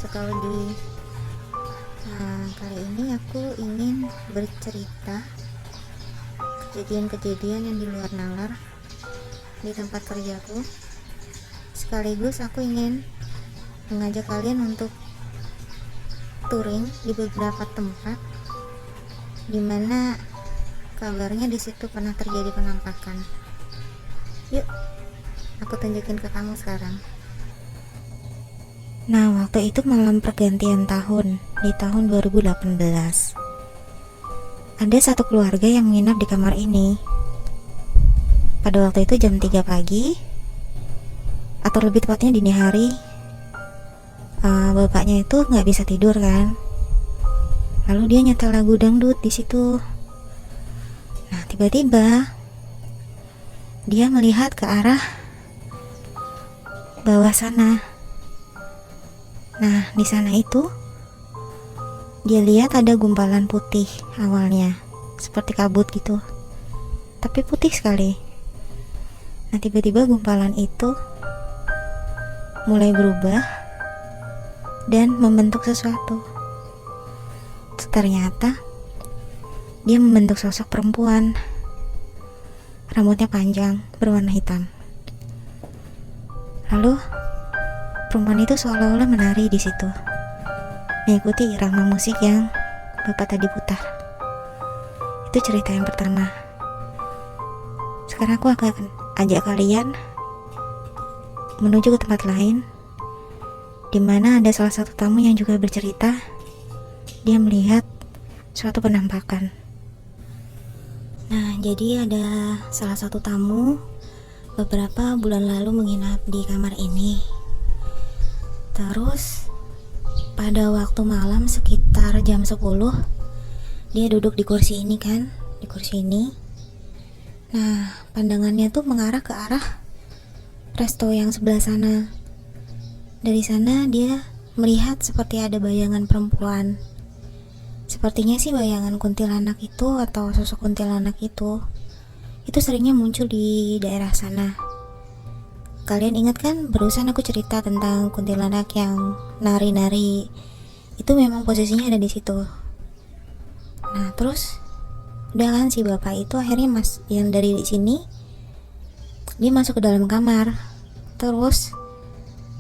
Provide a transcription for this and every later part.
atau lebih. Nah, kali ini aku ingin bercerita kejadian-kejadian yang di luar nalar di tempat kerjaku. Sekaligus aku ingin mengajak kalian untuk touring di beberapa tempat dimana kabarnya di situ pernah terjadi penampakan. Yuk, aku tunjukin ke kamu sekarang. Nah, waktu itu malam pergantian tahun di tahun 2018. Ada satu keluarga yang menginap di kamar ini. Pada waktu itu jam 3 pagi, atau lebih tepatnya dini hari. Bapaknya itu nggak bisa tidur kan. Lalu dia nyetel lagu dangdut di situ. Nah, tiba-tiba dia melihat ke arah bawah sana. Nah, di sana itu dia lihat ada gumpalan putih awalnya, seperti kabut gitu, tapi putih sekali. Nah, tiba-tiba gumpalan itu mulai berubah dan membentuk sesuatu. Ternyata dia membentuk sosok perempuan, rambutnya panjang, berwarna hitam. Lalu perempuan itu seolah-olah menari di situ, mengikuti irama musik yang bapak tadi putar. Itu cerita yang pertama. Sekarang aku akan ajak kalian menuju ke tempat lain, di mana ada salah satu tamu yang juga bercerita dia melihat suatu penampakan. Nah, jadi ada salah satu tamu beberapa bulan lalu menginap di kamar ini. Terus pada waktu malam sekitar jam 10, dia duduk di kursi ini kan, di kursi ini. Nah, pandangannya tuh mengarah ke arah resto yang sebelah sana. Dari sana dia melihat seperti ada bayangan perempuan. Sepertinya sih bayangan kuntilanak itu atau sosok kuntilanak itu seringnya muncul di daerah sana. Kalian ingat kan barusan aku cerita tentang kuntilanak yang nari-nari? Itu memang posisinya ada di situ. Nah, terus udah kan si bapak itu akhirnya yang dari sini dia masuk ke dalam kamar. Terus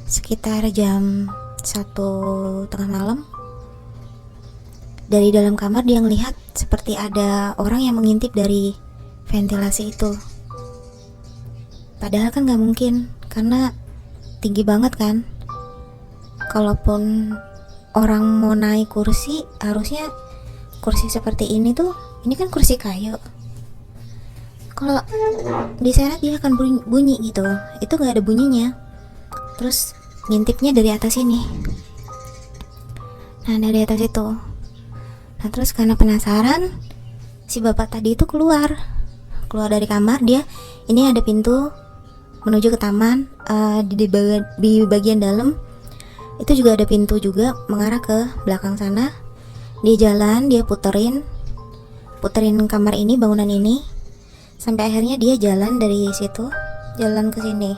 sekitar jam 1:30 malam, dari dalam kamar dia ngelihat seperti ada orang yang mengintip dari ventilasi itu. Padahal kan gak mungkin, karena tinggi banget kan. Kalaupun orang mau naik kursi, harusnya kursi seperti ini tuh, ini kan kursi kayu. Kalau diseret dia akan bunyi gitu. Itu gak ada bunyinya. Terus ngintipnya dari atas ini. Nah, dari atas itu. Nah, terus karena penasaran, si bapak tadi itu keluar dari kamar. Dia, ini ada pintu menuju ke taman. Di bagian dalam itu juga ada pintu juga mengarah ke belakang sana. Dia jalan, dia puterin kamar ini, bangunan ini, sampai akhirnya dia jalan dari situ, jalan ke sini.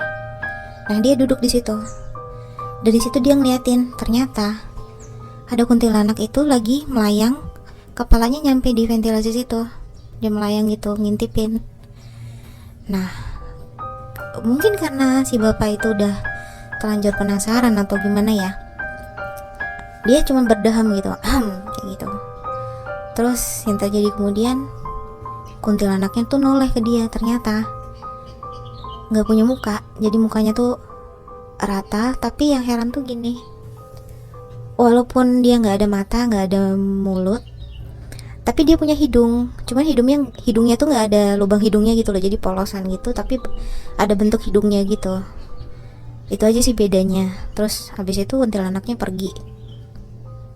Nah, dia duduk di situ. Dari situ dia ngeliatin, ternyata ada kuntilanak itu lagi melayang, kepalanya nyampe di ventilasi situ. Dia melayang gitu, ngintipin. Nah, mungkin karena si bapak itu udah terlanjur penasaran atau gimana ya, dia cuma berdeham gitu, kayak gitu. Terus yang terjadi kemudian, kuntilanaknya tuh noleh ke dia. Ternyata nggak punya muka, jadi mukanya tuh rata. Tapi yang heran tuh gini, walaupun dia nggak ada mata, nggak ada mulut, tapi dia punya hidung. Cuman hidungnya tuh nggak ada lubang hidungnya gitu loh, jadi polosan gitu, tapi ada bentuk hidungnya gitu. Itu aja sih bedanya. Terus habis itu kuntilanaknya pergi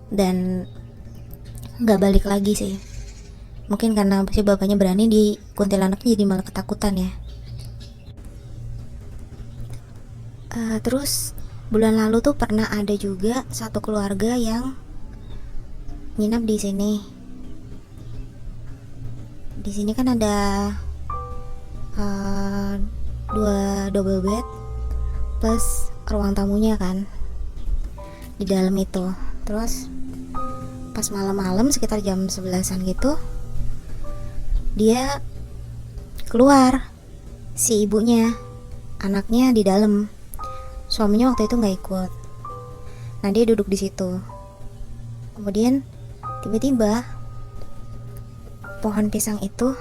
dan nggak balik lagi sih. Mungkin karena si bapaknya berani, di kuntilanaknya jadi malah ketakutan ya. Terus bulan lalu tuh pernah ada juga satu keluarga yang nginap di sini. Di sini kan ada dua double bed plus ruang tamunya kan. di dalam itu. Terus pas malam-malam sekitar jam 11-an gitu, dia keluar, si ibunya, anaknya di dalam, suaminya waktu itu nggak ikut. Nah dia duduk di situ. Kemudian tiba-tiba pohon pisang itu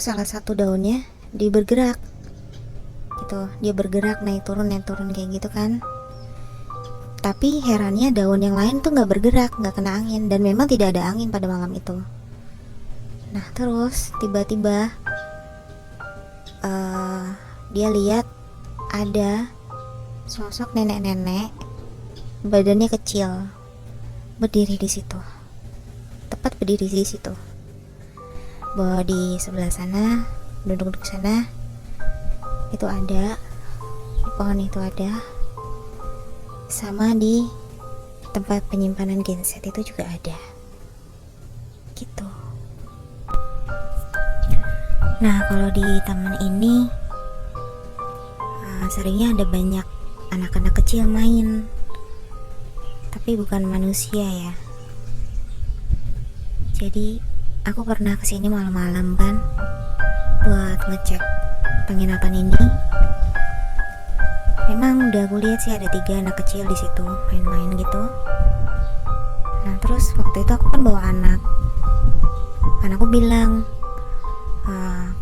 salah satu daunnya dia bergerak gitu, dia bergerak naik turun kayak gitu kan. Tapi herannya daun yang lain tuh nggak bergerak, nggak kena angin, dan memang tidak ada angin pada malam itu. Nah terus tiba-tiba dia lihat ada sosok nenek-nenek, badannya kecil, berdiri di situ, tepat berdiri di situ. Bahwa di sebelah sana, duduk di sana, itu ada, di pohon itu ada, sama di tempat penyimpanan genset itu juga ada, gitu. Nah kalau di taman ini seringnya ada banyak anak-anak kecil main, tapi bukan manusia ya. Jadi aku pernah kesini malam-malam kan, buat ngecek penginapan ini. Memang udah aku lihat sih ada 3 anak kecil di situ main-main gitu. Nah terus waktu itu aku kan bawa anak, anakku bilang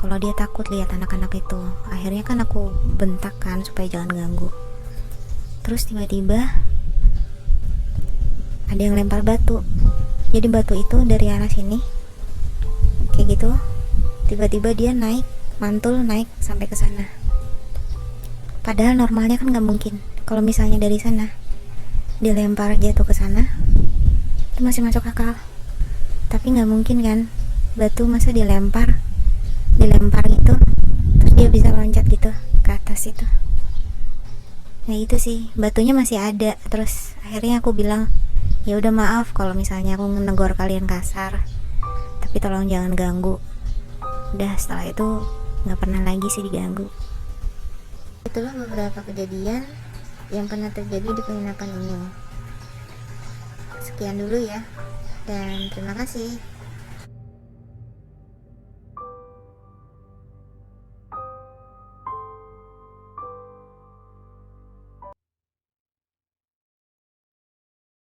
kalau dia takut lihat anak-anak itu. Akhirnya kan aku bentak kan supaya jangan ganggu. Terus tiba-tiba ada yang lempar batu. Jadi batu itu dari arah sini kayak gitu, tiba-tiba dia naik, mantul naik sampai ke sana. Padahal normalnya kan nggak mungkin. Kalau misalnya dari sana dilempar jatuh ke sana, itu masih masuk akal. Tapi nggak mungkin kan, batu masa dilempar gitu, terus dia bisa loncat gitu ke atas itu. Nah itu sih, batunya masih ada. Terus akhirnya aku bilang, ya udah maaf kalau misalnya aku menegur kalian kasar, tapi tolong jangan ganggu. Udah setelah itu nggak pernah lagi sih diganggu. Itulah beberapa kejadian yang pernah terjadi di penginapan ini. Sekian dulu ya, dan terima kasih.